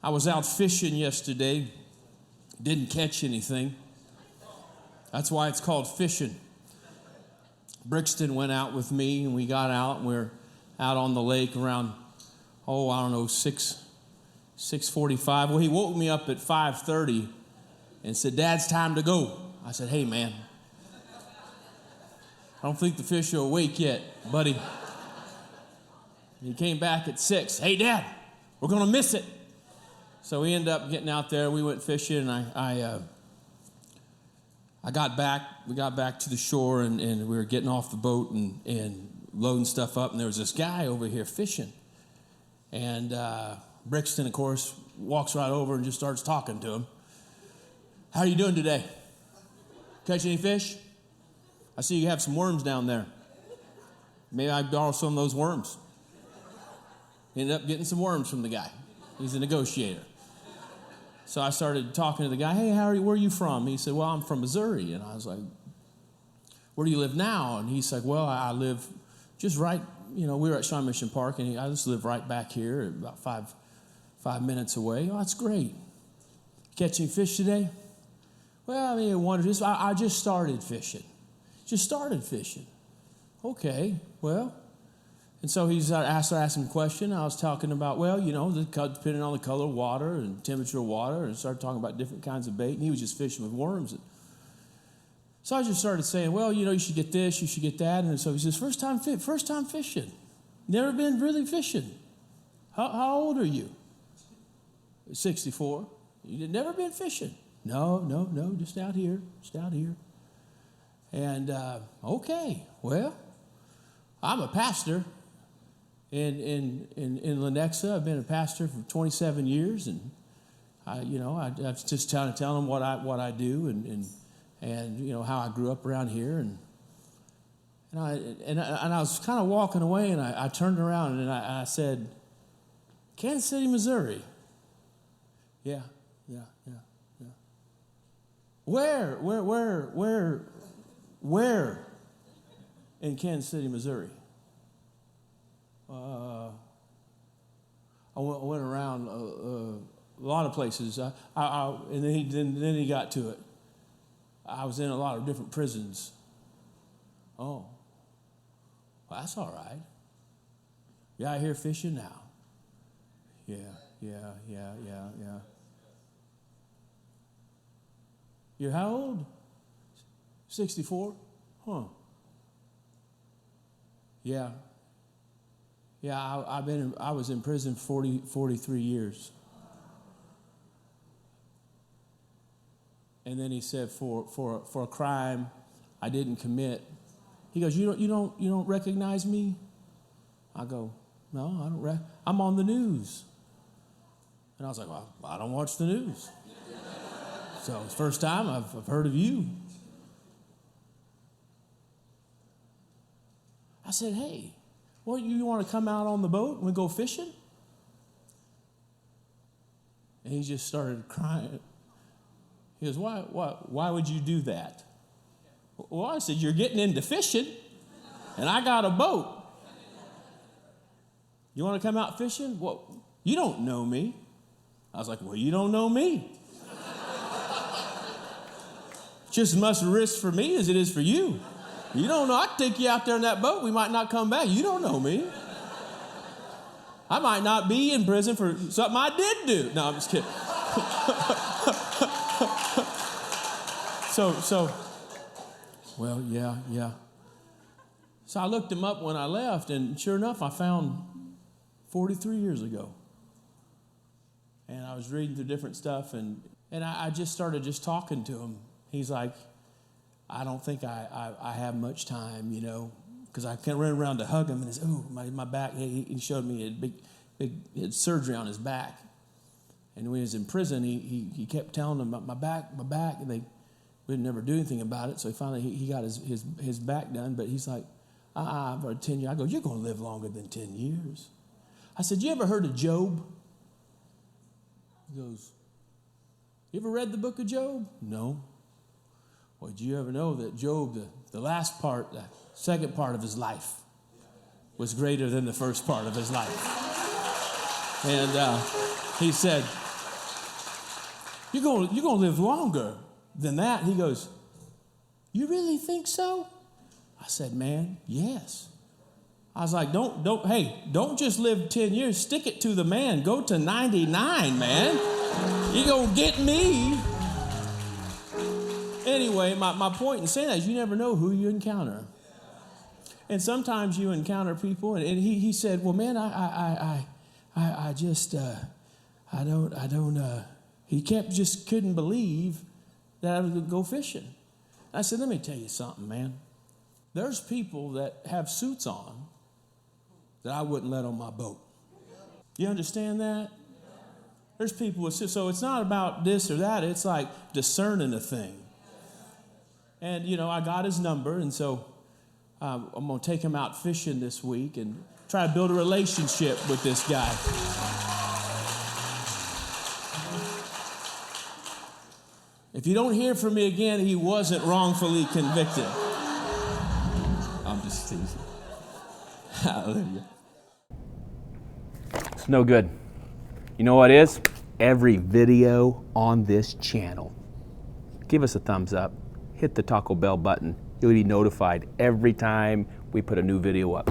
I was out fishing yesterday, didn't catch anything. That's why it's called fishing. Brixton went out with me, and we got out, and we were out on the lake around, 6:45. Well, he woke me up at 5:30 and said, "Dad's time to go." I said, "Hey, man, I don't think the fish are awake yet, buddy." He came back at 6. "Hey, Dad, we're going to miss it." So we ended up getting out there. We went fishing, and I got back. We got back to the shore, and we were getting off the boat and loading stuff up, and there was this guy over here fishing. And Brixton, of course, walks right over and just starts talking to him. "How are you doing today? Catch any fish? I see you have some worms down there. Maybe I borrow some of those worms." Ended up getting some worms from the guy. He's a negotiator. So I started talking to the guy. "Hey, where are you from?" He said, "Well, I'm from Missouri." And I was like, "Where do you live now?" And he's like, "Well, I live just right, we were at Shawn Mission Park, and I just live right back here, about five minutes away." "Oh, that's great. Catch any fish today?" "Well, I just started fishing. "Okay, well." And so I started asking him a question. I was talking about, depending on the color of water and temperature of water, and started talking about different kinds of bait, and he was just fishing with worms. So I just started saying, "Well, you should get this, you should get that." And so he says, first time fishing. Never been really fishing. How old are you?" 64. "You've never been fishing?" No, just out here. And, okay, well, I'm a pastor in Nexus. I've been a pastor for 27 years, and I just trying to tell them what I do and how I grew up around here, and I was kind of walking away, and I turned around and I said, "Kansas City, Missouri." Yeah. Where in Kansas City, Missouri? I went around a lot of places. And then he got to it. I was in a lot of different prisons. "Oh, well, that's all right. You out here fishing now?" Yeah. "You're how old?" 64. Huh. Yeah. I was in prison 43 years. And then he said, for a crime I didn't commit. He goes, you don't recognize me?" I go, "No, I don't. I'm on the news." And I was like, "Well, I don't watch the news." So it's the first time I've heard of you. I said, "Hey, well, you want to come out on the boat and we go fishing?" And he just started crying. He goes, Why would you do that?" Well, I said, "You're getting into fishing, and I got a boat. You want to come out fishing? Well, you don't know me." I was like, "Well, you don't know me. Just as much risk for me as it is for you. You don't know. I can take you out there in that boat. We might not come back. You don't know me. I might not be in prison for something I did do." No, I'm just kidding. Well, yeah. So I looked him up when I left, and sure enough, I found 43 years ago. And I was reading through different stuff, and I just started just talking to him. He's like, "I don't think I have much time, because I can't run around to hug him." And my back. He showed me he had surgery on his back. And when he was in prison, he kept telling them about my back, and we would never do anything about it. So finally he got his back done. But he's like, for 10 years. I go, "You're going to live longer than 10 years. I said, "You ever heard of Job?" He goes, "You ever read the book of Job?" "No." "Well, did you ever know that Job, the last part, the second part of his life was greater than the first part of his life?" And he said, you're gonna live longer than that. He goes, you really think so? I said, man, yes. I was like, don't just live 10 years. Stick it to the man. Go to 99, man. You're going to get me. Anyway, my point in saying that is you never know who you encounter. And sometimes you encounter people, and he said, well, man, he just couldn't believe that I was going to go fishing. I said, let me tell you something, man. There's people that have suits on that I wouldn't let on my boat. You understand that? There's people with suits. So it's not about this or that. It's like discerning a thing. And, I got his number, and so I'm going to take him out fishing this week and try to build a relationship with this guy. If you don't hear from me again, he wasn't wrongfully convicted. I'm just teasing. Hallelujah. It's no good. You know what is? Every video on this channel. Give us a thumbs up. Hit the Taco Bell button. You'll be notified every time we put a new video up.